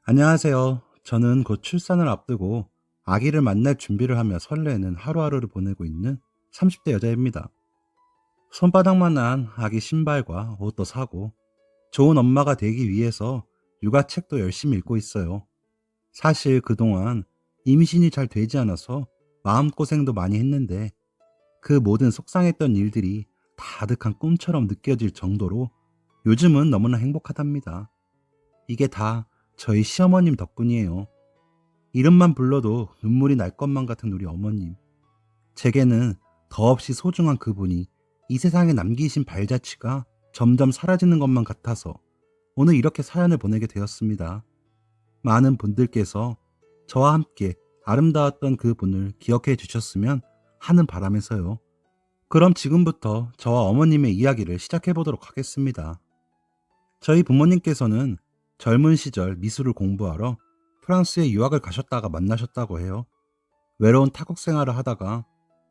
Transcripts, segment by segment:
안녕하세요. 저는 곧 출산을 앞두고 아기를 만날 준비를 하며 설레는 하루하루를 보내고 있는 30대 여자입니다. 손바닥만한 아기 신발과 옷도 사고 좋은 엄마가 되기 위해서 육아책도 열심히 읽고 있어요. 사실 그동안 임신이 잘 되지 않아서 마음고생도 많이 했는데 그 모든 속상했던 일들이 다 아득한 꿈처럼 느껴질 정도로 요즘은 너무나 행복하답니다. 이게 다 저희 시어머님 덕분이에요. 이름만 불러도 눈물이 날 것만 같은 우리 어머님. 제게는 더없이 소중한 그분이 이 세상에 남기신 발자취가 점점 사라지는 것만 같아서 오늘 이렇게 사연을 보내게 되었습니다. 많은 분들께서 저와 함께 아름다웠던 그분을 기억해 주셨으면 하는 바람에서요. 그럼 지금부터 저와 어머님의 이야기를 시작해 보도록 하겠습니다. 저희 부모님께서는 젊은 시절 미술을 공부하러 프랑스에 유학을 가셨다가 만나셨다고 해요. 외로운 타국 생활을 하다가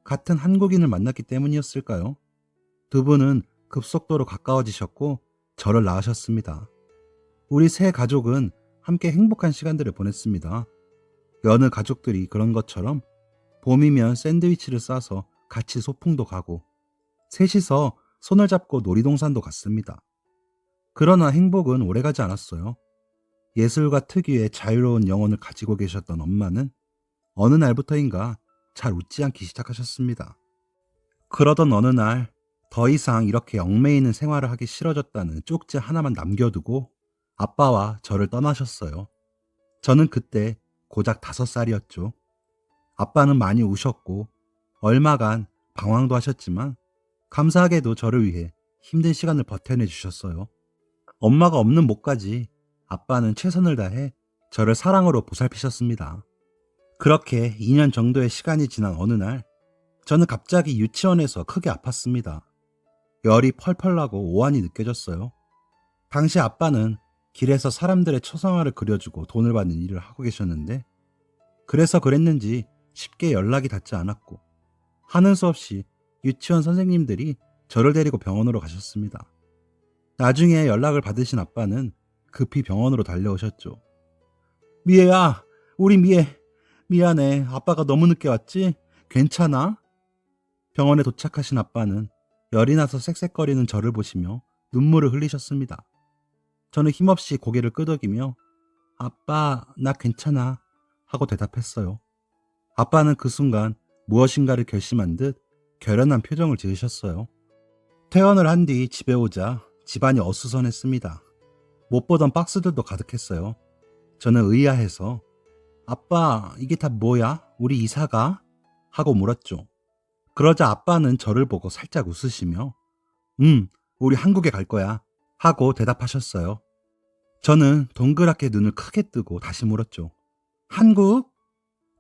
같은 한국인을 만났기 때문이었을까요? 두 분은 급속도로 가까워지셨고 저를 낳으셨습니다. 우리 세 가족은 함께 행복한 시간들을 보냈습니다. 여느 가족들이 그런 것처럼 봄이면 샌드위치를 싸서 같이 소풍도 가고 셋이서 손을 잡고 놀이동산도 갔습니다. 그러나 행복은 오래가지 않았어요. 예술가 특유의 자유로운 영혼을 가지고 계셨던 엄마는 어느 날부터인가 잘 웃지 않기 시작하셨습니다. 그러던 어느 날 더 이상 이렇게 얽매이는 생활을 하기 싫어졌다는 쪽지 하나만 남겨두고 아빠와 저를 떠나셨어요. 저는 그때 고작 5살이었죠. 아빠는 많이 우셨고 얼마간 방황도 하셨지만 감사하게도 저를 위해 힘든 시간을 버텨내 주셨어요. 엄마가 없는 목까지 아빠는 최선을 다해 저를 사랑으로 보살피셨습니다. 그렇게 2년 정도의 시간이 지난 어느 날 저는 갑자기 유치원에서 크게 아팠습니다. 열이 펄펄 나고 오한이 느껴졌어요. 당시 아빠는 길에서 사람들의 초상화를 그려주고 돈을 받는 일을 하고 계셨는데 그래서 그랬는지 쉽게 연락이 닿지 않았고 하는 수 없이 유치원 선생님들이 저를 데리고 병원으로 가셨습니다. 나중에 연락을 받으신 아빠는 급히 병원으로 달려오셨죠. 미애야, 우리 미애. 미안해. 아빠가 너무 늦게 왔지? 괜찮아? 병원에 도착하신 아빠는 열이 나서 쌕쌕거리는 저를 보시며 눈물을 흘리셨습니다. 저는 힘없이 고개를 끄덕이며 아빠, 나 괜찮아 하고 대답했어요. 아빠는 그 순간 무엇인가를 결심한 듯 결연한 표정을 지으셨어요. 퇴원을 한 뒤 집에 오자 집안이 어수선했습니다. 못 보던 박스들도 가득했어요. 저는 의아해서 아빠, 이게 다 뭐야? 우리 이사가? 하고 물었죠. 그러자 아빠는 저를 보고 살짝 웃으시며 우리 한국에 갈 거야 하고 대답하셨어요. 저는 동그랗게 눈을 크게 뜨고 다시 물었죠. 한국?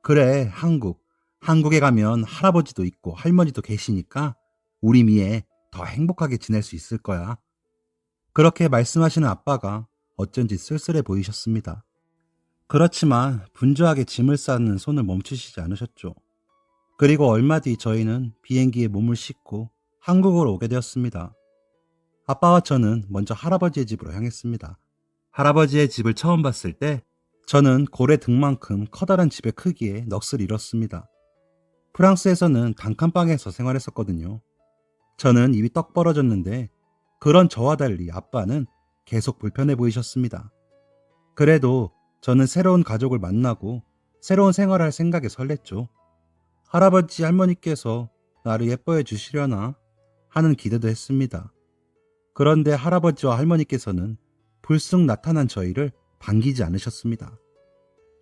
그래, 한국. 한국에 가면 할아버지도 있고 할머니도 계시니까 우리 미애 더 행복하게 지낼 수 있을 거야. 그렇게 말씀하시는 아빠가 어쩐지 쓸쓸해 보이셨습니다. 그렇지만 분주하게 짐을 싸는 손을 멈추시지 않으셨죠. 그리고 얼마 뒤 저희는 비행기에 몸을 싣고 한국으로 오게 되었습니다. 아빠와 저는 먼저 할아버지의 집으로 향했습니다. 할아버지의 집을 처음 봤을 때 저는 고래 등만큼 커다란 집의 크기에 넋을 잃었습니다. 프랑스에서는 단칸방에서 생활했었거든요. 저는 입이 떡 벌어졌는데 그런 저와 달리 아빠는 계속 불편해 보이셨습니다. 그래도 저는 새로운 가족을 만나고 새로운 생활을 할 생각에 설렜죠. 할아버지 할머니께서 나를 예뻐해 주시려나 하는 기대도 했습니다. 그런데 할아버지와 할머니께서는 불쑥 나타난 저희를 반기지 않으셨습니다.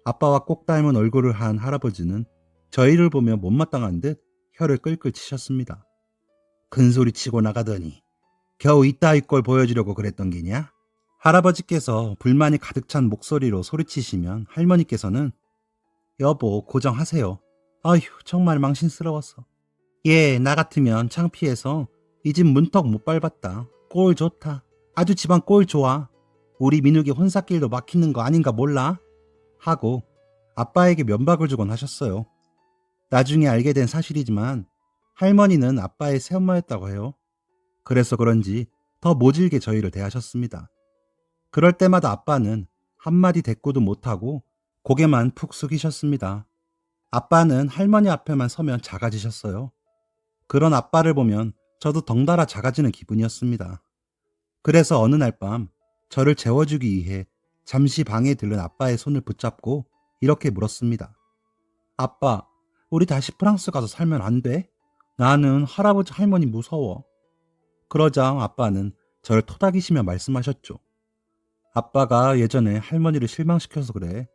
아빠와 꼭 닮은 얼굴을 한 할아버지는 저희를 보며 못마땅한 듯 혀를 끌끌 치셨습니다. 큰소리 치고 나가더니 겨우 이따위 꼴 보여주려고 그랬던 게냐? 할아버지께서 불만이 가득 찬 목소리로 소리치시면 할머니께서는 여보 고정하세요. 아휴 정말 망신스러웠어. 얘 나 같으면 창피해서 이 집 문턱 못 밟았다. 꼴 좋다. 아주 집안 꼴 좋아. 우리 민욱이 혼사길도 막히는 거 아닌가 몰라? 하고 아빠에게 면박을 주곤 하셨어요. 나중에 알게 된 사실이지만 할머니는 아빠의 새엄마였다고 해요. 그래서 그런지 더 모질게 저희를 대하셨습니다. 그럴 때마다 아빠는 한마디 대꾸도 못하고 고개만 푹 숙이셨습니다. 아빠는 할머니 앞에만 서면 작아지셨어요. 그런 아빠를 보면 저도 덩달아 작아지는 기분이었습니다. 그래서 어느 날 밤 저를 재워주기 위해 잠시 방에 들른 아빠의 손을 붙잡고 이렇게 물었습니다. 아빠, 우리 다시 프랑스 가서 살면 안 돼? 나는 할아버지 할머니 무서워. 그러자 아빠는 저를 토닥이시며 말씀하셨죠. 아빠가 예전에 할머니를 실망시켜서 그래.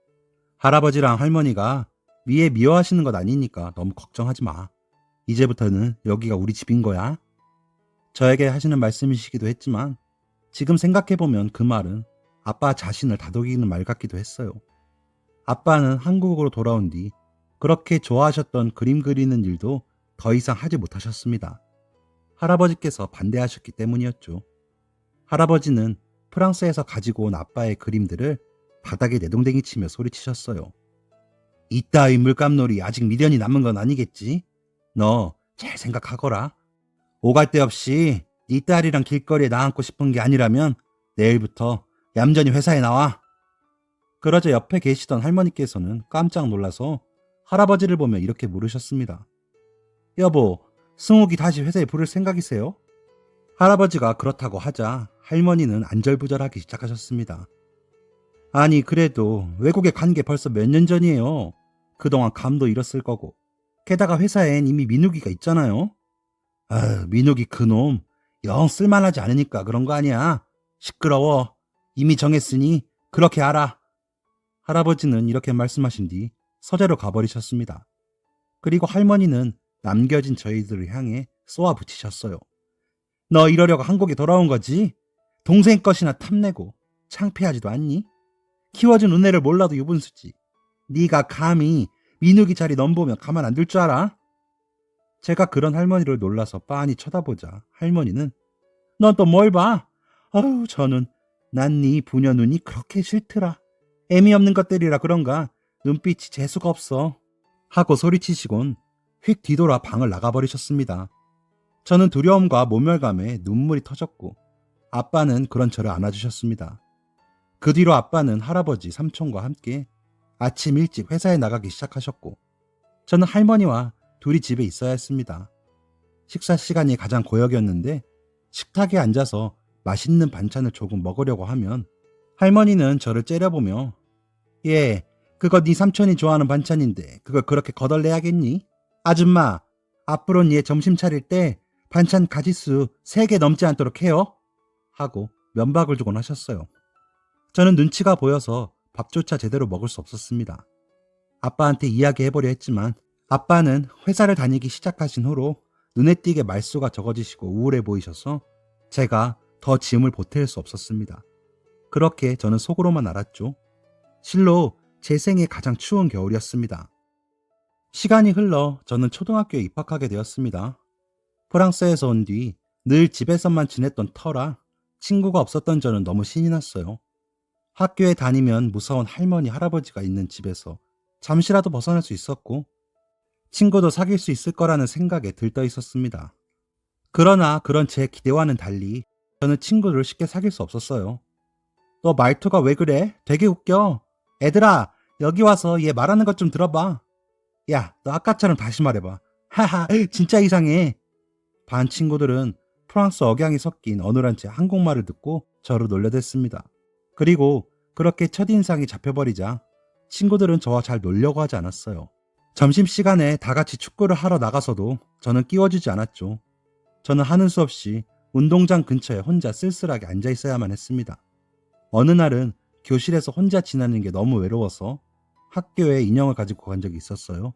할아버지랑 할머니가 위에 미워하시는 것 아니니까 너무 걱정하지 마. 이제부터는 여기가 우리 집인 거야. 저에게 하시는 말씀이시기도 했지만 지금 생각해보면 그 말은 아빠 자신을 다독이는 말 같기도 했어요. 아빠는 한국으로 돌아온 뒤 그렇게 좋아하셨던 그림 그리는 일도 더 이상 하지 못하셨습니다. 할아버지께서 반대하셨기 때문이었죠. 할아버지는 프랑스에서 가지고 온 아빠의 그림들을 바닥에 내동댕이 치며 소리치셨어요. 이따위 물감놀이 아직 미련이 남은 건 아니겠지? 너 잘 생각하거라. 오갈 데 없이 네 딸이랑 길거리에 나앉고 싶은 게 아니라면 내일부터 얌전히 회사에 나와. 그러자 옆에 계시던 할머니께서는 깜짝 놀라서 할아버지를 보며 이렇게 물으셨습니다. 여보, 승욱이 다시 회사에 부를 생각이세요? 할아버지가 그렇다고 하자 할머니는 안절부절하기 시작하셨습니다. 아니 그래도 외국에 간 게 벌써 몇 년 전이에요. 그동안 감도 잃었을 거고 게다가 회사엔 이미 민욱이가 있잖아요. 민욱이 그놈 영 쓸만하지 않으니까 그런 거 아니야. 시끄러워. 이미 정했으니 그렇게 알아. 할아버지는 이렇게 말씀하신 뒤 서재로 가버리셨습니다. 그리고 할머니는 남겨진 저희들을 향해 쏘아 붙이셨어요. 너 이러려고 한국에 돌아온 거지? 동생 것이나 탐내고 창피하지도 않니? 키워준 은혜를 몰라도 유분수지. 네가 감히 민욱이 자리 넘보면 가만 안 둘 줄 알아? 제가 그런 할머니를 놀라서 빤히 쳐다보자 할머니는 넌 또 뭘 봐? 아유 저는 난 네 부녀 눈이 그렇게 싫더라. 애미 없는 것들이라 그런가 눈빛이 재수가 없어. 하고 소리치시곤 휙 뒤돌아 방을 나가버리셨습니다. 저는 두려움과 모멸감에 눈물이 터졌고 아빠는 그런 저를 안아주셨습니다. 그 뒤로 아빠는 할아버지, 삼촌과 함께 아침 일찍 회사에 나가기 시작하셨고 저는 할머니와 둘이 집에 있어야 했습니다. 식사 시간이 가장 고역이었는데 식탁에 앉아서 맛있는 반찬을 조금 먹으려고 하면 할머니는 저를 째려보며 그거 네 삼촌이 좋아하는 반찬인데 그걸 그렇게 거덜내야겠니? 아줌마, 앞으로는 얘 점심 차릴 때 반찬 가지수 3개 넘지 않도록 해요. 하고 면박을 주곤 하셨어요. 저는 눈치가 보여서 밥조차 제대로 먹을 수 없었습니다. 아빠한테 이야기해보려 했지만 아빠는 회사를 다니기 시작하신 후로 눈에 띄게 말수가 적어지시고 우울해 보이셔서 제가 더 짐을 보탤 수 없었습니다. 그렇게 저는 속으로만 알았죠. 실로 제 생애 가장 추운 겨울이었습니다. 시간이 흘러 저는 초등학교에 입학하게 되었습니다. 프랑스에서 온 뒤 늘 집에서만 지냈던 터라 친구가 없었던 저는 너무 신이 났어요. 학교에 다니면 무서운 할머니, 할아버지가 있는 집에서 잠시라도 벗어날 수 있었고 친구도 사귈 수 있을 거라는 생각에 들떠 있었습니다. 그러나 그런 제 기대와는 달리 저는 친구를 쉽게 사귈 수 없었어요. 너 말투가 왜 그래? 되게 웃겨. 애들아, 여기 와서 얘 말하는 것 좀 들어봐. 야, 너 아까처럼 다시 말해봐. 하하, 진짜 이상해. 반 친구들은 프랑스 억양이 섞인 어눌한 제 한국말을 듣고 저를 놀려댔습니다. 그리고 그렇게 첫인상이 잡혀버리자 친구들은 저와 잘 놀려고 하지 않았어요. 점심시간에 다 같이 축구를 하러 나가서도 저는 끼워주지 않았죠. 저는 하는 수 없이 운동장 근처에 혼자 쓸쓸하게 앉아 있어야만 했습니다. 어느 날은 교실에서 혼자 지나는 게 너무 외로워서 학교에 인형을 가지고 간 적이 있었어요.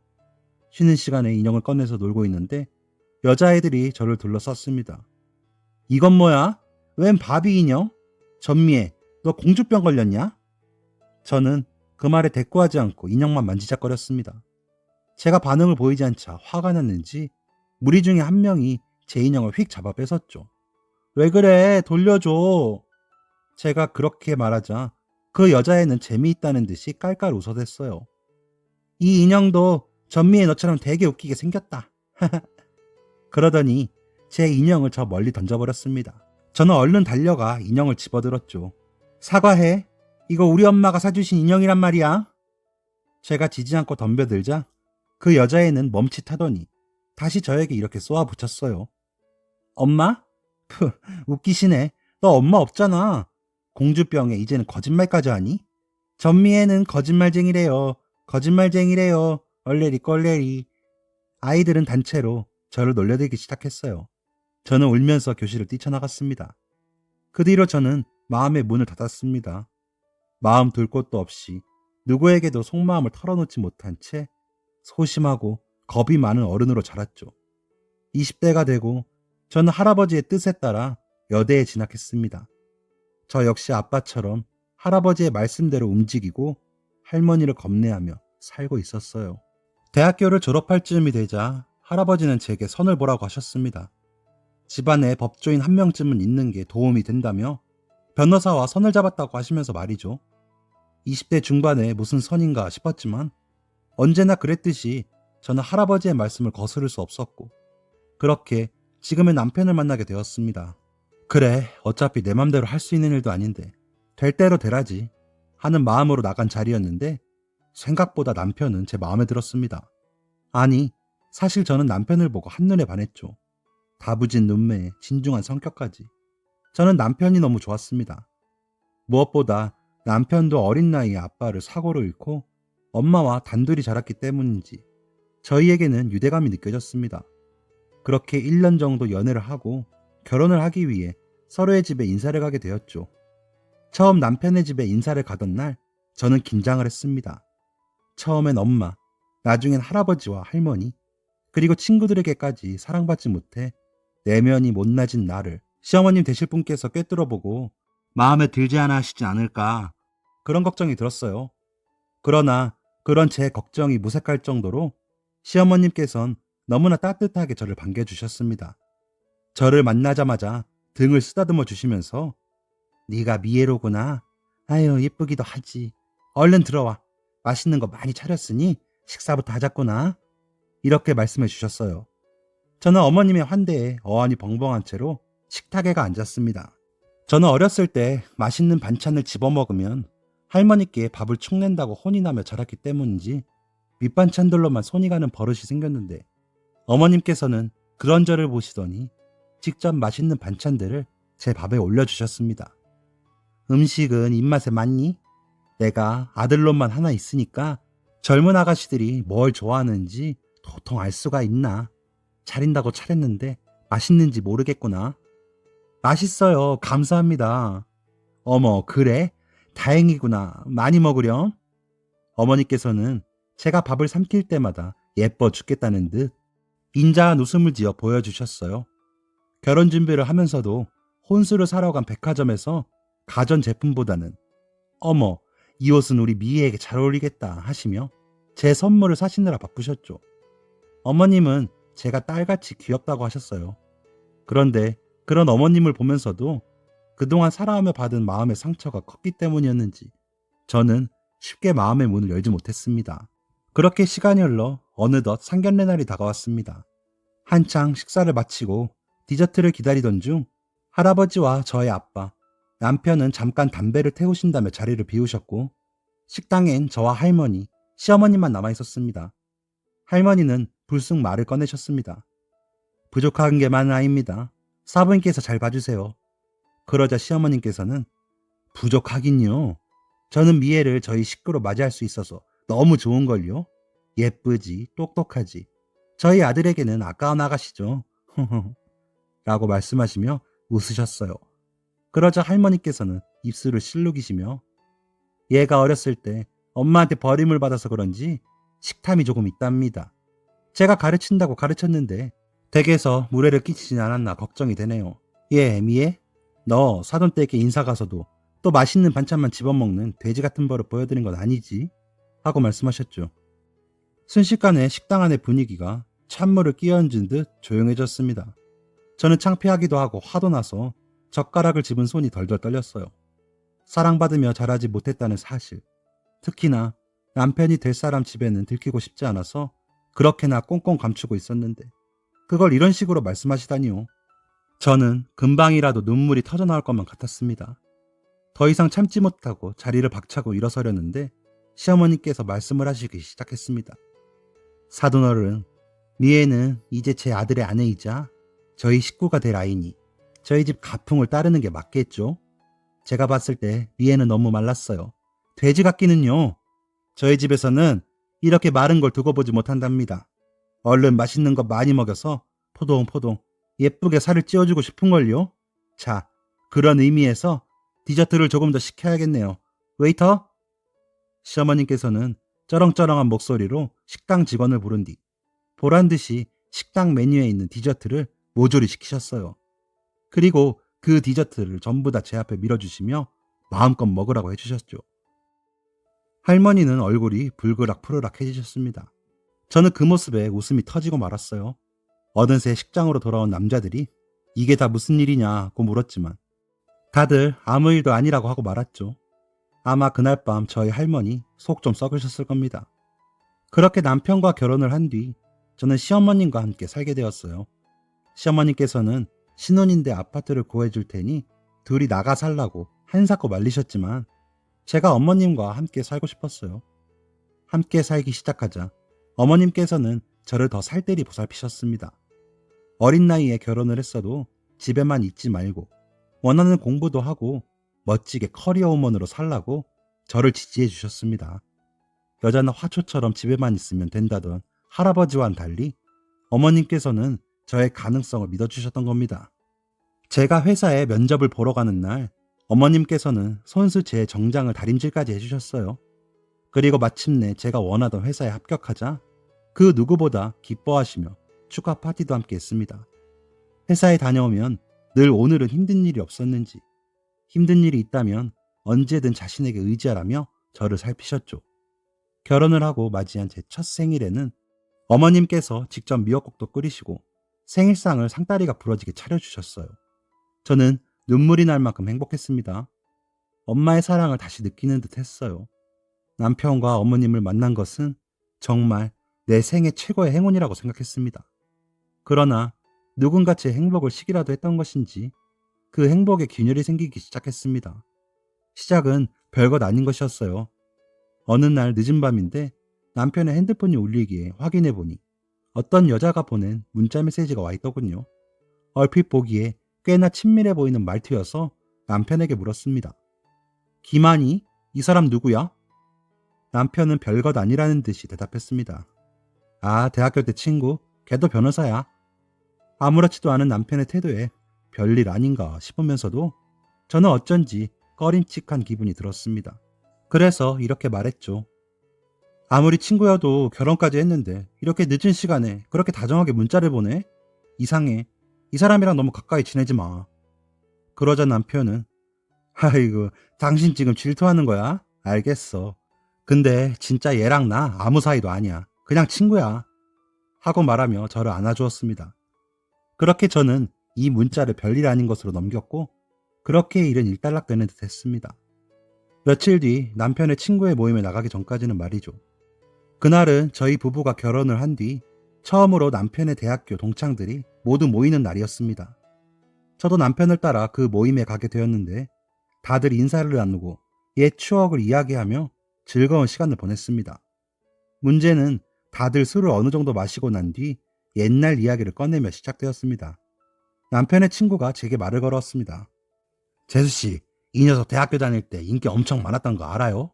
쉬는 시간에 인형을 꺼내서 놀고 있는데 여자애들이 저를 둘러쌌습니다. 이건 뭐야? 웬 바비 인형? 전미애, 너 공주병 걸렸냐? 저는 그 말에 대꾸하지 않고 인형만 만지작거렸습니다. 제가 반응을 보이지 않자 화가 났는지 무리 중에 한 명이 제 인형을 휙 잡아 뺏었죠. 왜 그래? 돌려줘. 제가 그렇게 말하자 그 여자애는 재미있다는 듯이 깔깔 웃어댔어요. 이 인형도 전미애 너처럼 되게 웃기게 생겼다. 그러더니 제 인형을 저 멀리 던져버렸습니다. 저는 얼른 달려가 인형을 집어들었죠. 사과해. 이거 우리 엄마가 사주신 인형이란 말이야. 제가 지지 않고 덤벼들자 그 여자애는 멈칫하더니 다시 저에게 이렇게 쏘아붙였어요. 엄마? 푸, 웃기시네. 너 엄마 없잖아. 공주병에 이제는 거짓말까지 하니? 전미애는 거짓말쟁이래요. 거짓말쟁이래요. 얼레리 껄레리. 아이들은 단체로 저를 놀려대기 시작했어요. 저는 울면서 교실을 뛰쳐나갔습니다. 그 뒤로 저는 마음의 문을 닫았습니다. 마음 둘 곳도 없이 누구에게도 속마음을 털어놓지 못한 채 소심하고 겁이 많은 어른으로 자랐죠. 20대가 되고 저는 할아버지의 뜻에 따라 여대에 진학했습니다. 저 역시 아빠처럼 할아버지의 말씀대로 움직이고 할머니를 겁내하며 살고 있었어요. 대학교를 졸업할 즈음이 되자 할아버지는 제게 선을 보라고 하셨습니다. 집안에 법조인 한 명쯤은 있는 게 도움이 된다며 변호사와 선을 잡았다고 하시면서 말이죠. 20대 중반에 무슨 선인가 싶었지만 언제나 그랬듯이 저는 할아버지의 말씀을 거스를 수 없었고 그렇게 지금의 남편을 만나게 되었습니다. 그래, 어차피 내 맘대로 할 수 있는 일도 아닌데 될 대로 되라지 하는 마음으로 나간 자리였는데 생각보다 남편은 제 마음에 들었습니다. 아니, 사실 저는 남편을 보고 한눈에 반했죠. 다부진 눈매에 진중한 성격까지. 저는 남편이 너무 좋았습니다. 무엇보다 남편도 어린 나이에 아빠를 사고로 잃고 엄마와 단둘이 자랐기 때문인지 저희에게는 유대감이 느껴졌습니다. 그렇게 1년 정도 연애를 하고 결혼을 하기 위해 서로의 집에 인사를 가게 되었죠. 처음 남편의 집에 인사를 가던 날 저는 긴장을 했습니다. 처음엔 엄마, 나중엔 할아버지와 할머니, 그리고 친구들에게까지 사랑받지 못해 내면이 못나진 나를 시어머님 되실 분께서 꿰뚫어보고 마음에 들지 않아 하시지 않을까 그런 걱정이 들었어요. 그러나 그런 제 걱정이 무색할 정도로 시어머님께선 너무나 따뜻하게 저를 반겨주셨습니다. 저를 만나자마자 등을 쓰다듬어 주시면서 네가 미애로구나. 아유 예쁘기도 하지. 얼른 들어와. 맛있는 거 많이 차렸으니 식사부터 하자꾸나. 이렇게 말씀해 주셨어요. 저는 어머님의 환대에 어안이 벙벙한 채로 식탁에 가 앉았습니다. 저는 어렸을 때 맛있는 반찬을 집어먹으면 할머니께 밥을 축낸다고 혼이 나며 자랐기 때문인지 밑반찬들로만 손이 가는 버릇이 생겼는데 어머님께서는 그런 저를 보시더니 직접 맛있는 반찬들을 제 밥에 올려주셨습니다. 음식은 입맛에 맞니? 내가 아들놈만 하나 있으니까 젊은 아가씨들이 뭘 좋아하는지 도통 알 수가 있나? 차린다고 차렸는데 맛있는지 모르겠구나. 맛있어요. 감사합니다. 어머, 그래? 다행이구나. 많이 먹으렴? 어머니께서는 제가 밥을 삼킬 때마다 예뻐 죽겠다는 듯 인자한 웃음을 지어 보여주셨어요. 결혼 준비를 하면서도 혼수를 사러 간 백화점에서 가전 제품보다는 어머, 이 옷은 우리 미애에게 잘 어울리겠다 하시며 제 선물을 사시느라 바쁘셨죠. 어머님은 제가 딸같이 귀엽다고 하셨어요. 그런데 그런 어머님을 보면서도 그동안 살아가며 받은 마음의 상처가 컸기 때문이었는지 저는 쉽게 마음의 문을 열지 못했습니다. 그렇게 시간이 흘러 어느덧 상견례 날이 다가왔습니다. 한창 식사를 마치고 디저트를 기다리던 중 할아버지와 저의 아빠, 남편은 잠깐 담배를 태우신다며 자리를 비우셨고 식당엔 저와 할머니, 시어머니만 남아있었습니다. 할머니는 불쑥 말을 꺼내셨습니다. 부족한 게 많은 아입니다. 사부인께서 잘 봐주세요. 그러자 시어머님께서는 부족하긴요. 저는 미애를 저희 식구로 맞이할 수 있어서 너무 좋은걸요. 예쁘지, 똑똑하지. 저희 아들에게는 아까운 아가씨죠. 라고 말씀하시며 웃으셨어요. 그러자 할머니께서는 입술을 실룩이시며 얘가 어렸을 때 엄마한테 버림을 받아서 그런지 식탐이 조금 있답니다. 제가 가르친다고 가르쳤는데 댁에서 무례를 끼치진 않았나 걱정이 되네요. 예, 미애? 너 사돈 댁에 인사 가서도 또 맛있는 반찬만 집어먹는 돼지 같은 버릇 보여드린 건 아니지? 하고 말씀하셨죠. 순식간에 식당 안의 분위기가 찬물을 끼얹은 듯 조용해졌습니다. 저는 창피하기도 하고 화도 나서 젓가락을 집은 손이 덜덜 떨렸어요. 사랑받으며 자라지 못했다는 사실, 특히나 남편이 될 사람 집에는 들키고 싶지 않아서 그렇게나 꽁꽁 감추고 있었는데 그걸 이런 식으로 말씀하시다니요. 저는 금방이라도 눈물이 터져나올 것만 같았습니다. 더 이상 참지 못하고 자리를 박차고 일어서려는데 시어머니께서 말씀을 하시기 시작했습니다. 사돈어른, 미애는 이제 제 아들의 아내이자 저희 식구가 될 아이니 저희 집 가풍을 따르는 게 맞겠죠? 제가 봤을 때 미애는 너무 말랐어요. 돼지 같기는요. 저희 집에서는 이렇게 마른 걸 두고 보지 못한답니다. 얼른 맛있는 거 많이 먹여서 포동포동 예쁘게 살을 찌워주고 싶은걸요. 자, 그런 의미에서 디저트를 조금 더 시켜야겠네요. 웨이터? 시어머님께서는 쩌렁쩌렁한 목소리로 식당 직원을 부른 뒤 보란듯이 식당 메뉴에 있는 디저트를 모조리 시키셨어요. 그리고 그 디저트를 전부 다 제 앞에 밀어주시며 마음껏 먹으라고 해주셨죠. 할머니는 얼굴이 불그락푸르락해지셨습니다. 저는 그 모습에 웃음이 터지고 말았어요. 어느새 식장으로 돌아온 남자들이 이게 다 무슨 일이냐고 물었지만 다들 아무 일도 아니라고 하고 말았죠. 아마 그날 밤 저희 할머니 속 좀 썩으셨을 겁니다. 그렇게 남편과 결혼을 한 뒤 저는 시어머님과 함께 살게 되었어요. 시어머님께서는 신혼인데 아파트를 구해줄 테니 둘이 나가 살라고 한사코 말리셨지만 제가 어머님과 함께 살고 싶었어요. 함께 살기 시작하자 어머님께서는 저를 더 살뜰히 보살피셨습니다. 어린 나이에 결혼을 했어도 집에만 있지 말고 원하는 공부도 하고 멋지게 커리어 우먼으로 살라고 저를 지지해 주셨습니다. 여자는 화초처럼 집에만 있으면 된다던 할아버지와는 달리 어머님께서는 저의 가능성을 믿어주셨던 겁니다. 제가 회사에 면접을 보러 가는 날 어머님께서는 손수 제 정장을 다림질까지 해주셨어요. 그리고 마침내 제가 원하던 회사에 합격하자 그 누구보다 기뻐하시며 축하 파티도 함께 했습니다. 회사에 다녀오면 늘 오늘은 힘든 일이 없었는지 힘든 일이 있다면 언제든 자신에게 의지하라며 저를 살피셨죠. 결혼을 하고 맞이한 제 첫 생일에는 어머님께서 직접 미역국도 끓이시고 생일상을 상다리가 부러지게 차려주셨어요. 저는 눈물이 날 만큼 행복했습니다. 엄마의 사랑을 다시 느끼는 듯 했어요. 남편과 어머님을 만난 것은 정말 내 생애 최고의 행운이라고 생각했습니다. 그러나 누군가 제 행복을 시기라도 했던 것인지 그 행복에 균열이 생기기 시작했습니다. 시작은 별것 아닌 것이었어요. 어느 날 늦은 밤인데 남편의 핸드폰이 울리기에 확인해 보니 어떤 여자가 보낸 문자 메시지가 와 있더군요. 얼핏 보기에 꽤나 친밀해 보이는 말투여서 남편에게 물었습니다. 김한이? 이 사람 누구야? 남편은 별것 아니라는 듯이 대답했습니다. 아, 대학교 때 친구. 걔도 변호사야. 아무렇지도 않은 남편의 태도에 별일 아닌가 싶으면서도 저는 어쩐지 꺼림칙한 기분이 들었습니다. 그래서 이렇게 말했죠. 아무리 친구여도 결혼까지 했는데 이렇게 늦은 시간에 그렇게 다정하게 문자를 보내? 이상해. 이 사람이랑 너무 가까이 지내지 마. 그러자 남편은 아이고, 당신 지금 질투하는 거야? 알겠어. 근데 진짜 얘랑 나 아무 사이도 아니야. 그냥 친구야. 하고 말하며 저를 안아주었습니다. 그렇게 저는 이 문자를 별일 아닌 것으로 넘겼고 그렇게 일은 일단락되는 듯 했습니다. 며칠 뒤 남편의 친구의 모임에 나가기 전까지는 말이죠. 그날은 저희 부부가 결혼을 한 뒤 처음으로 남편의 대학교 동창들이 모두 모이는 날이었습니다. 저도 남편을 따라 그 모임에 가게 되었는데 다들 인사를 나누고 옛 추억을 이야기하며 즐거운 시간을 보냈습니다. 문제는 다들 술을 어느 정도 마시고 난 뒤 옛날 이야기를 꺼내며 시작되었습니다. 남편의 친구가 제게 말을 걸었습니다. 재수씨, 이 녀석 대학교 다닐 때 인기 엄청 많았던 거 알아요?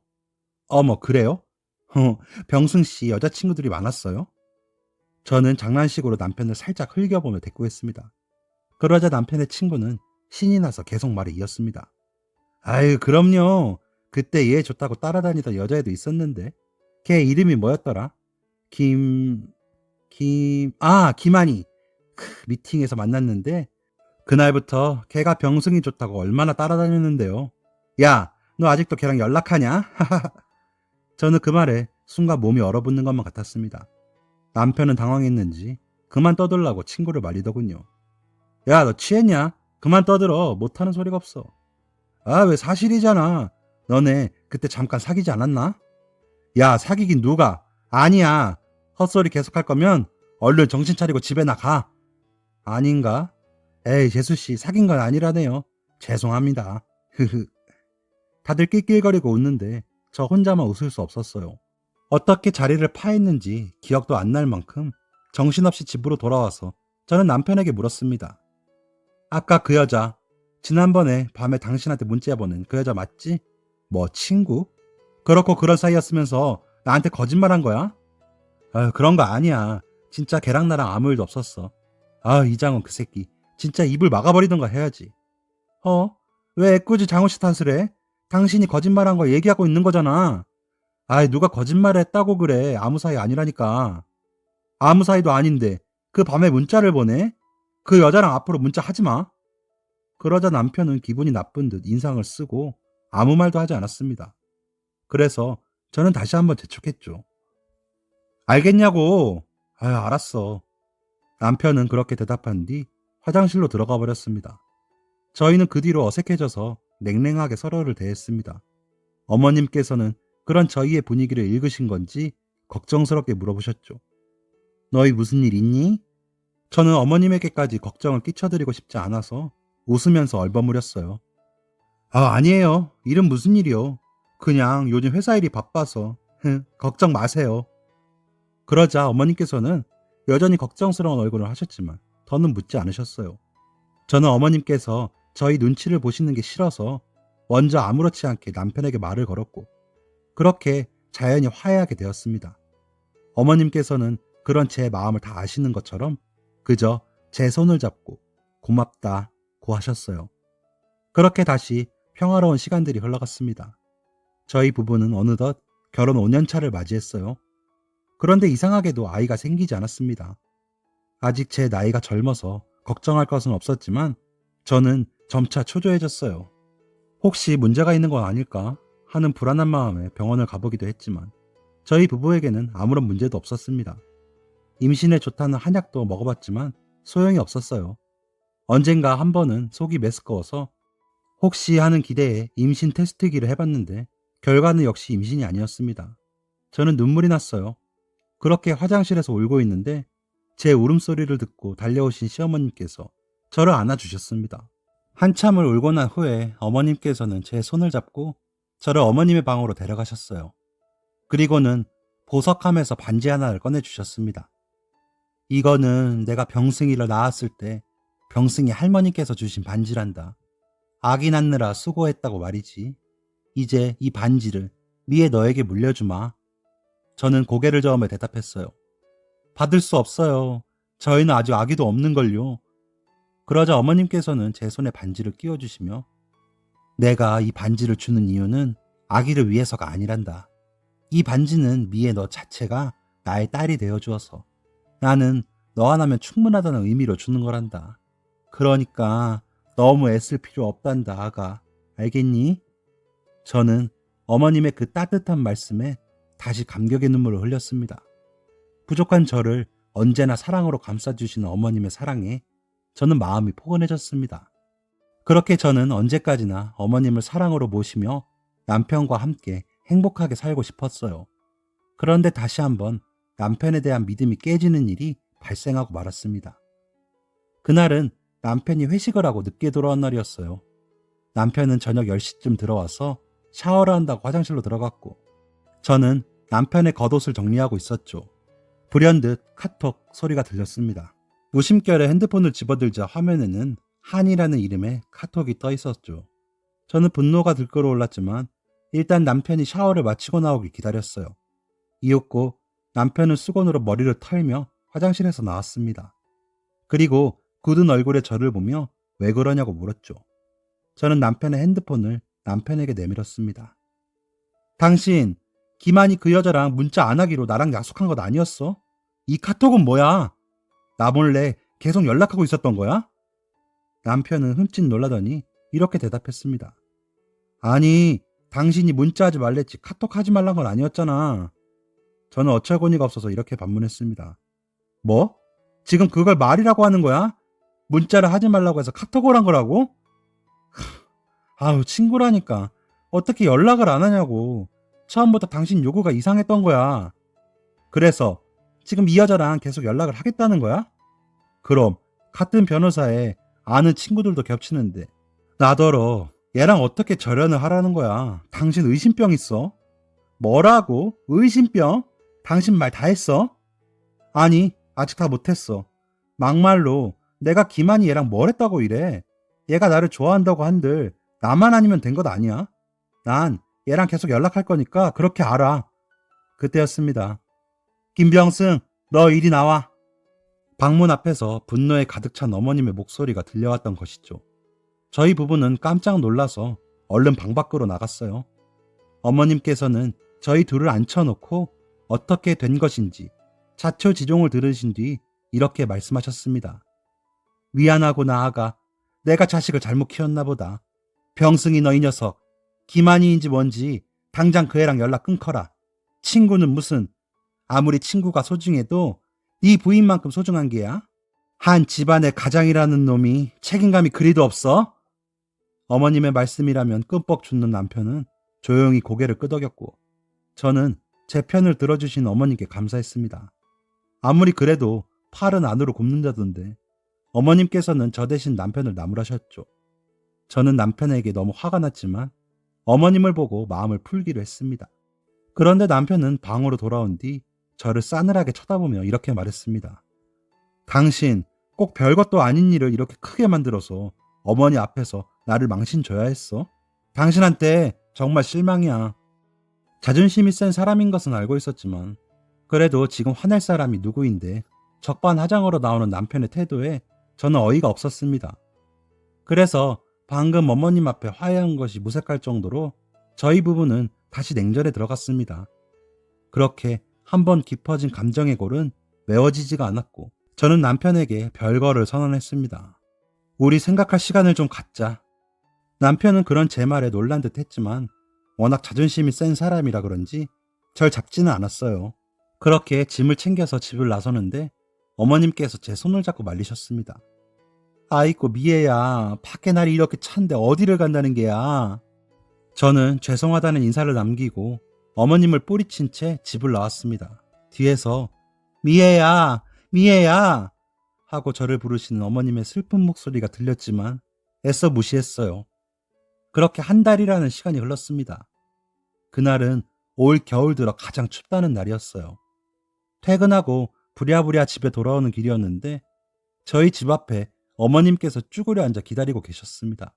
어머, 그래요? 병승씨 여자친구들이 많았어요? 저는 장난식으로 남편을 살짝 흘겨보며 대꾸했습니다. 그러자 남편의 친구는 신이 나서 계속 말을 이었습니다. 아유, 그럼요. 그때 얘 좋다고 따라다니던 여자애도 있었는데 걔 이름이 뭐였더라? 김한이. 미팅에서 만났는데 그날부터 걔가 병승이 좋다고 얼마나 따라다녔는데요. 야, 너 아직도 걔랑 연락하냐? 저는 그 말에 순간 몸이 얼어붙는 것만 같았습니다. 남편은 당황했는지 그만 떠들라고 친구를 말리더군요. 야, 너 취했냐? 그만 떠들어. 못하는 소리가 없어. 아, 왜 사실이잖아. 너네 그때 잠깐 사귀지 않았나? 야, 사귀긴 누가? 아니야. 헛소리 계속할 거면 얼른 정신 차리고 집에 나가. 아닌가? 에이, 재수씨 사귄 건 아니라네요. 죄송합니다. 다들 낄낄거리고 웃는데 저 혼자만 웃을 수 없었어요. 어떻게 자리를 파했는지 기억도 안 날 만큼 정신없이 집으로 돌아와서 저는 남편에게 물었습니다. 아까 그 여자, 지난번에 밤에 당신한테 문자 보낸 그 여자 맞지? 뭐 친구? 그렇고 그런 사이였으면서 나한테 거짓말한 거야? 아유, 그런 거 아니야. 진짜 걔랑 나랑 아무 일도 없었어. 아, 이장훈 그 새끼. 진짜 입을 막아버리던가 해야지. 어? 왜 애꿎이 장훈 씨 탓을 해? 당신이 거짓말한 거 얘기하고 있는 거잖아. 아이, 누가 거짓말을 했다고 그래. 아무 사이 아니라니까. 아무 사이도 아닌데 그 밤에 문자를 보내? 그 여자랑 앞으로 문자 하지 마. 그러자 남편은 기분이 나쁜 듯 인상을 쓰고 아무 말도 하지 않았습니다. 그래서 저는 다시 한번 재촉했죠. 알겠냐고. 아유, 알았어. 남편은 그렇게 대답한 뒤 화장실로 들어가 버렸습니다. 저희는 그 뒤로 어색해져서 냉랭하게 서로를 대했습니다. 어머님께서는 그런 저희의 분위기를 읽으신 건지 걱정스럽게 물어보셨죠. 너희 무슨 일 있니? 저는 어머님에게까지 걱정을 끼쳐드리고 싶지 않아서 웃으면서 얼버무렸어요. 아, 아니에요. 일은 무슨 일이요. 그냥 요즘 회사 일이 바빠서. 걱정 마세요. 그러자 어머님께서는 여전히 걱정스러운 얼굴을 하셨지만 더는 묻지 않으셨어요. 저는 어머님께서 저희 눈치를 보시는 게 싫어서 먼저 아무렇지 않게 남편에게 말을 걸었고 그렇게 자연히 화해하게 되었습니다. 어머님께서는 그런 제 마음을 다 아시는 것처럼 그저 제 손을 잡고 고맙다고 하셨어요. 그렇게 다시 평화로운 시간들이 흘러갔습니다. 저희 부부는 어느덧 결혼 5년 차를 맞이했어요. 그런데 이상하게도 아이가 생기지 않았습니다. 아직 제 나이가 젊어서 걱정할 것은 없었지만 저는 점차 초조해졌어요. 혹시 문제가 있는 건 아닐까 하는 불안한 마음에 병원을 가보기도 했지만 저희 부부에게는 아무런 문제도 없었습니다. 임신에 좋다는 한약도 먹어봤지만 소용이 없었어요. 언젠가 한 번은 속이 메스꺼워서 혹시 하는 기대에 임신 테스트기를 해봤는데 결과는 역시 임신이 아니었습니다. 저는 눈물이 났어요. 그렇게 화장실에서 울고 있는데 제 울음소리를 듣고 달려오신 시어머님께서 저를 안아주셨습니다. 한참을 울고 난 후에 어머님께서는 제 손을 잡고 저를 어머님의 방으로 데려가셨어요. 그리고는 보석함에서 반지 하나를 꺼내주셨습니다. 이거는 내가 병승이를 낳았을 때 병승이 할머니께서 주신 반지란다. 아기 낳느라 수고했다고 말이지. 이제 이 반지를 미애 너에게 물려주마. 저는 고개를 저으며 대답했어요. 받을 수 없어요. 저희는 아직 아기도 없는걸요. 그러자 어머님께서는 제 손에 반지를 끼워주시며 내가 이 반지를 주는 이유는 아기를 위해서가 아니란다. 이 반지는 미애 너 자체가 나의 딸이 되어주어서 나는 너 하나면 충분하다는 의미로 주는 거란다. 그러니까 너무 애쓸 필요 없단다, 아가. 알겠니? 저는 어머님의 그 따뜻한 말씀에 다시 감격의 눈물을 흘렸습니다. 부족한 저를 언제나 사랑으로 감싸주시는 어머님의 사랑에 저는 마음이 포근해졌습니다. 그렇게 저는 언제까지나 어머님을 사랑으로 모시며 남편과 함께 행복하게 살고 싶었어요. 그런데 다시 한번 남편에 대한 믿음이 깨지는 일이 발생하고 말았습니다. 그날은 남편이 회식을 하고 늦게 돌아온 날이었어요. 남편은 저녁 10시쯤 들어와서 샤워를 한다고 화장실로 들어갔고 저는 남편의 겉옷을 정리하고 있었죠. 불현듯 카톡 소리가 들렸습니다. 무심결에 핸드폰을 집어들자 화면에는 한이라는 이름의 카톡이 떠 있었죠. 저는 분노가 들끓어올랐지만 일단 남편이 샤워를 마치고 나오길 기다렸어요. 이윽고 남편은 수건으로 머리를 털며 화장실에서 나왔습니다. 그리고 굳은 얼굴에 저를 보며 왜 그러냐고 물었죠. 저는 남편의 핸드폰을 남편에게 내밀었습니다. 당신 김한이 그 여자랑 문자 안 하기로 나랑 약속한 것 아니었어? 이 카톡은 뭐야? 나 몰래 계속 연락하고 있었던 거야? 남편은 흠칫 놀라더니 이렇게 대답했습니다. 아니, 당신이 문자하지 말랬지 카톡 하지 말란 건 아니었잖아. 저는 어처구니가 없어서 이렇게 반문했습니다. 뭐? 지금 그걸 말이라고 하는 거야? 문자를 하지 말라고 해서 카톡을 한 거라고? 아우, 친구라니까 어떻게 연락을 안 하냐고. 처음부터 당신 요구가 이상했던 거야. 그래서 지금 이 여자랑 계속 연락을 하겠다는 거야? 그럼 같은 변호사에 아는 친구들도 겹치는데 나더러 얘랑 어떻게 절연을 하라는 거야? 당신 의심병 있어? 뭐라고? 의심병? 당신 말 다 했어? 아니, 아직 다 못했어. 막말로 내가 기만이 얘랑 뭘 했다고 이래. 얘가 나를 좋아한다고 한들 나만 아니면 된 것 아니야? 난 얘랑 계속 연락할 거니까 그렇게 알아. 그때였습니다. 김병승, 너 이리 나와. 방문 앞에서 분노에 가득 찬 어머님의 목소리가 들려왔던 것이죠. 저희 부부는 깜짝 놀라서 얼른 방 밖으로 나갔어요. 어머님께서는 저희 둘을 앉혀놓고 어떻게 된 것인지 자초지종을 들으신 뒤 이렇게 말씀하셨습니다. 미안하구나 아가. 내가 자식을 잘못 키웠나 보다. 병승이 너 이 녀석. 기만이인지 뭔지 당장 그 애랑 연락 끊거라. 친구는 무슨. 아무리 친구가 소중해도 네 부인만큼 소중한 게야. 한 집안의 가장이라는 놈이 책임감이 그리도 없어? 어머님의 말씀이라면 끔뻑 죽는 남편은 조용히 고개를 끄덕였고 저는 제 편을 들어주신 어머님께 감사했습니다. 아무리 그래도 팔은 안으로 굽는다던데 어머님께서는 저 대신 남편을 나무라셨죠. 저는 남편에게 너무 화가 났지만 어머님을 보고 마음을 풀기로 했습니다. 그런데 남편은 방으로 돌아온 뒤 저를 싸늘하게 쳐다보며 이렇게 말했습니다. 당신 꼭 별것도 아닌 일을 이렇게 크게 만들어서 어머니 앞에서 나를 망신 줘야 했어? 당신한테 정말 실망이야. 자존심이 센 사람인 것은 알고 있었지만 그래도 지금 화낼 사람이 누구인데 적반하장으로 나오는 남편의 태도에 저는 어이가 없었습니다. 그래서 방금 어머님 앞에 화해한 것이 무색할 정도로 저희 부부는 다시 냉전에 들어갔습니다. 그렇게 한번 깊어진 감정의 골은 메워지지가 않았고 저는 남편에게 별거를 선언했습니다. 우리 생각할 시간을 좀 갖자. 남편은 그런 제 말에 놀란 듯 했지만 워낙 자존심이 센 사람이라 그런지 절 잡지는 않았어요. 그렇게 짐을 챙겨서 집을 나서는데 어머님께서 제 손을 잡고 말리셨습니다. 아이고 미애야, 밖에 날이 이렇게 찬데 어디를 간다는 게야. 저는 죄송하다는 인사를 남기고 어머님을 뿌리친 채 집을 나왔습니다. 뒤에서 미애야, 미애야 하고 저를 부르시는 어머님의 슬픈 목소리가 들렸지만 애써 무시했어요. 그렇게 한 달이라는 시간이 흘렀습니다. 그날은 올 겨울 들어 가장 춥다는 날이었어요. 퇴근하고 부랴부랴 집에 돌아오는 길이었는데 저희 집 앞에 어머님께서 쭈그려 앉아 기다리고 계셨습니다.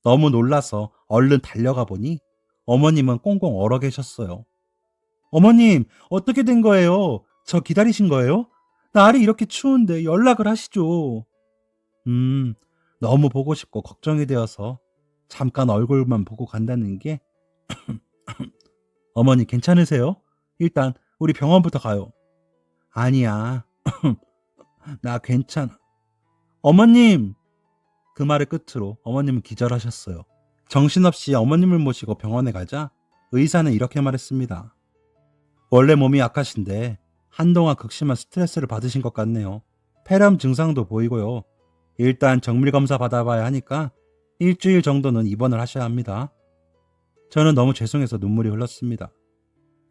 너무 놀라서 얼른 달려가 보니 어머님은 꽁꽁 얼어 계셨어요. 어머님, 어떻게 된 거예요? 저 기다리신 거예요? 날이 이렇게 추운데 연락을 하시죠. 너무 보고 싶고 걱정이 되어서 잠깐 얼굴만 보고 간다는 게 어머니 괜찮으세요? 일단 우리 병원부터 가요. 아니야. 나 괜찮아. 어머님! 그 말을 끝으로 어머님은 기절하셨어요. 정신없이 어머님을 모시고 병원에 가자 의사는 이렇게 말했습니다. 원래 몸이 약하신데 한동안 극심한 스트레스를 받으신 것 같네요. 폐렴 증상도 보이고요. 일단 정밀검사 받아봐야 하니까 일주일 정도는 입원을 하셔야 합니다. 저는 너무 죄송해서 눈물이 흘렀습니다.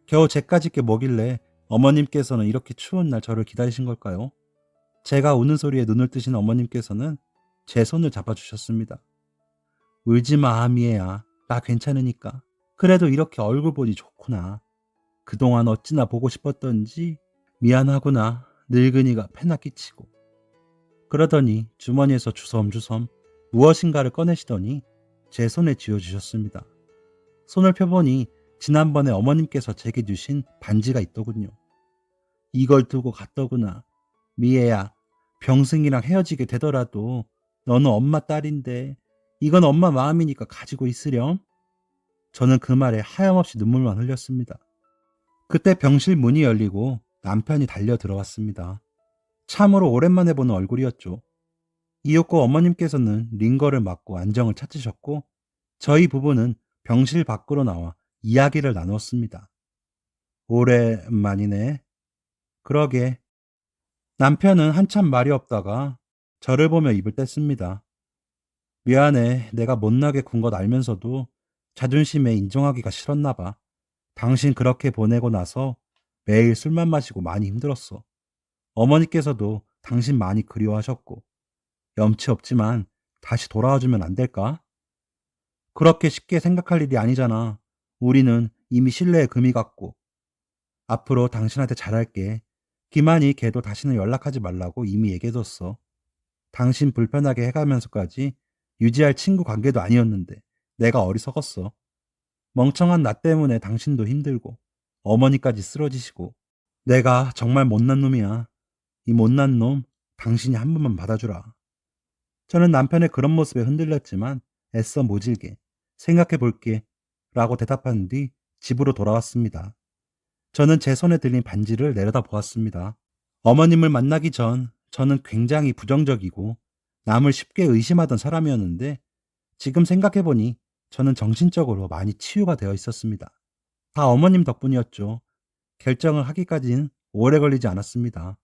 겨우 제까짓 게 뭐길래 어머님께서는 이렇게 추운 날 저를 기다리신 걸까요? 제가 우는 소리에 눈을 뜨신 어머님께서는 제 손을 잡아주셨습니다. 울지 마, 미애야. 나 괜찮으니까. 그래도 이렇게 얼굴 보니 좋구나. 그동안 어찌나 보고 싶었던지 미안하구나. 늙은이가 패나 끼치고. 그러더니 주머니에서 주섬주섬 무엇인가를 꺼내시더니 제 손에 쥐어주셨습니다. 손을 펴보니 지난번에 어머님께서 제게 주신 반지가 있더군요. 이걸 두고 갔더구나. 미애야, 병승이랑 헤어지게 되더라도 너는 엄마 딸인데 이건 엄마 마음이니까 가지고 있으렴. 저는 그 말에 하염없이 눈물만 흘렸습니다. 그때 병실 문이 열리고 남편이 달려 들어왔습니다. 참으로 오랜만에 보는 얼굴이었죠. 이윽고 어머님께서는 링거를 맞고 안정을 찾으셨고 저희 부부는 병실 밖으로 나와 이야기를 나누었습니다. 오랜만이네. 그러게. 남편은 한참 말이 없다가 저를 보며 입을 뗐습니다. 미안해. 내가 못나게 군 것 알면서도 자존심에 인정하기가 싫었나 봐. 당신 그렇게 보내고 나서 매일 술만 마시고 많이 힘들었어. 어머니께서도 당신 많이 그리워하셨고 염치 없지만 다시 돌아와주면 안 될까? 그렇게 쉽게 생각할 일이 아니잖아. 우리는 이미 신뢰에 금이 갔고. 앞으로 당신한테 잘할게. 김한이 걔도 다시는 연락하지 말라고 이미 얘기해뒀어. 당신 불편하게 해가면서까지 유지할 친구 관계도 아니었는데 내가 어리석었어. 멍청한 나 때문에 당신도 힘들고 어머니까지 쓰러지시고 내가 정말 못난 놈이야. 이 못난 놈 당신이 한 번만 받아주라. 저는 남편의 그런 모습에 흔들렸지만 애써 모질게 생각해 볼게 라고 대답한 뒤 집으로 돌아왔습니다. 저는 제 손에 들린 반지를 내려다 보았습니다. 어머님을 만나기 전 저는 굉장히 부정적이고 남을 쉽게 의심하던 사람이었는데 지금 생각해보니 저는 정신적으로 많이 치유가 되어 있었습니다. 다 어머님 덕분이었죠. 결정을 하기까지는 오래 걸리지 않았습니다.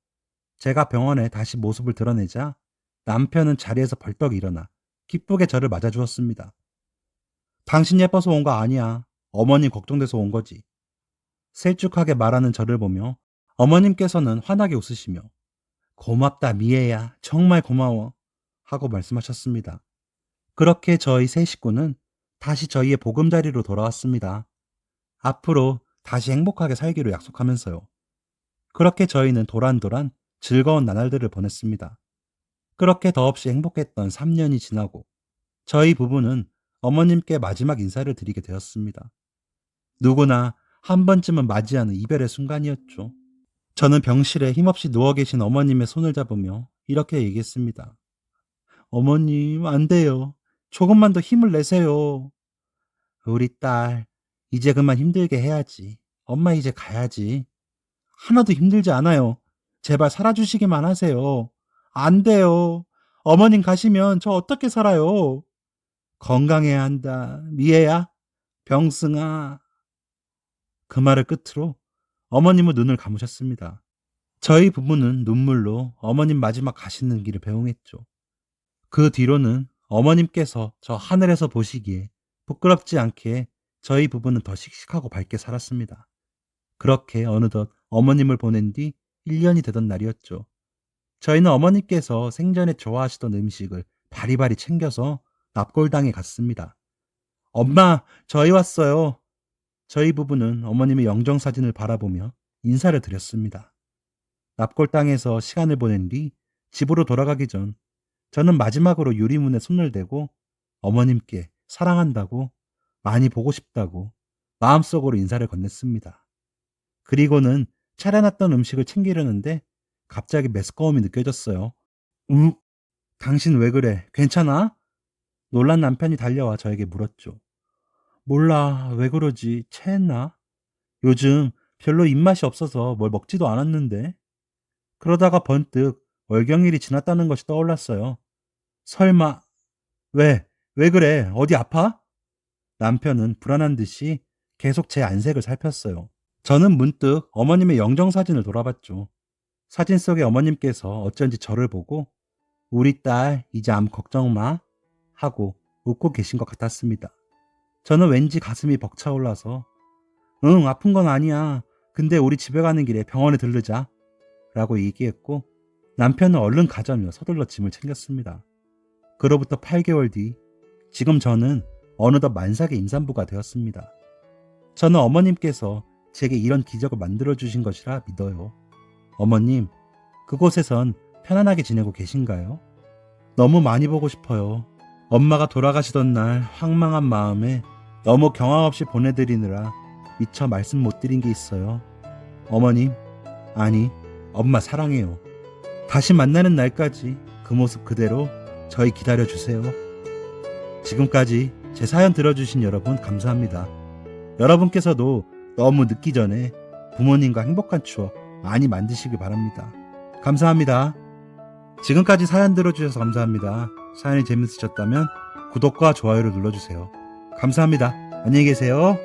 제가 병원에 다시 모습을 드러내자 남편은 자리에서 벌떡 일어나 기쁘게 저를 맞아주었습니다. 당신 예뻐서 온 거 아니야. 어머님 걱정돼서 온 거지. 셀쭉하게 말하는 저를 보며 어머님께서는 환하게 웃으시며 고맙다 미애야 정말 고마워 하고 말씀하셨습니다. 그렇게 저희 세 식구는 다시 저희의 보금자리로 돌아왔습니다. 앞으로 다시 행복하게 살기로 약속하면서요. 그렇게 저희는 도란도란 즐거운 나날들을 보냈습니다. 그렇게 더없이 행복했던 3년이 지나고 저희 부부는 어머님께 마지막 인사를 드리게 되었습니다. 누구나 한 번쯤은 맞이하는 이별의 순간이었죠. 저는 병실에 힘없이 누워 계신 어머님의 손을 잡으며 이렇게 얘기했습니다. 어머님, 안 돼요. 조금만 더 힘을 내세요. 우리 딸, 이제 그만 힘들게 해야지. 엄마 이제 가야지. 하나도 힘들지 않아요. 제발 살아주시기만 하세요. 안 돼요. 어머님 가시면 저 어떻게 살아요? 건강해야 한다. 미애야, 병승아. 그 말을 끝으로 어머님은 눈을 감으셨습니다. 저희 부부는 눈물로 어머님 마지막 가시는 길을 배웅했죠. 그 뒤로는 어머님께서 저 하늘에서 보시기에 부끄럽지 않게 저희 부부는 더 씩씩하고 밝게 살았습니다. 그렇게 어느덧 어머님을 보낸 뒤 1년이 되던 날이었죠. 저희는 어머니께서 생전에 좋아하시던 음식을 바리바리 챙겨서 납골당에 갔습니다. 엄마, 저희 왔어요. 저희 부부는 어머님의 영정사진을 바라보며 인사를 드렸습니다. 납골당에서 시간을 보낸 뒤 집으로 돌아가기 전 저는 마지막으로 유리문에 손을 대고 어머님께 사랑한다고, 많이 보고 싶다고 마음속으로 인사를 건넸습니다. 그리고는 차려놨던 음식을 챙기려는데 갑자기 메스꺼움이 느껴졌어요. 당신 왜 그래? 괜찮아? 놀란 남편이 달려와 저에게 물었죠. 몰라, 왜 그러지? 체했나? 요즘 별로 입맛이 없어서 뭘 먹지도 않았는데. 그러다가 번뜩 월경일이 지났다는 것이 떠올랐어요. 설마, 왜 그래? 어디 아파? 남편은 불안한 듯이 계속 제 안색을 살폈어요. 저는 문득 어머님의 영정사진을 돌아봤죠. 사진 속의 어머님께서 어쩐지 저를 보고 우리 딸 이제 아무 걱정 마 하고 웃고 계신 것 같았습니다. 저는 왠지 가슴이 벅차올라서 응, 아픈 건 아니야. 근데 우리 집에 가는 길에 병원에 들르자 라고 얘기했고 남편은 얼른 가자며 서둘러 짐을 챙겼습니다. 그로부터 8개월 뒤 지금 저는 어느덧 만삭의 임산부가 되었습니다. 저는 어머님께서 제게 이런 기적을 만들어주신 것이라 믿어요. 어머님, 그곳에선 편안하게 지내고 계신가요? 너무 많이 보고 싶어요. 엄마가 돌아가시던 날 황망한 마음에 너무 경황 없이 보내드리느라 미처 말씀 못 드린 게 있어요. 어머님, 아니, 엄마 사랑해요. 다시 만나는 날까지 그 모습 그대로 저희 기다려주세요. 지금까지 제 사연 들어주신 여러분 감사합니다. 여러분께서도 너무 늦기 전에 부모님과 행복한 추억 많이 만드시길 바랍니다. 감사합니다. 지금까지 사연 들어주셔서 감사합니다. 사연이 재밌으셨다면 구독과 좋아요를 눌러주세요. 감사합니다. 안녕히 계세요.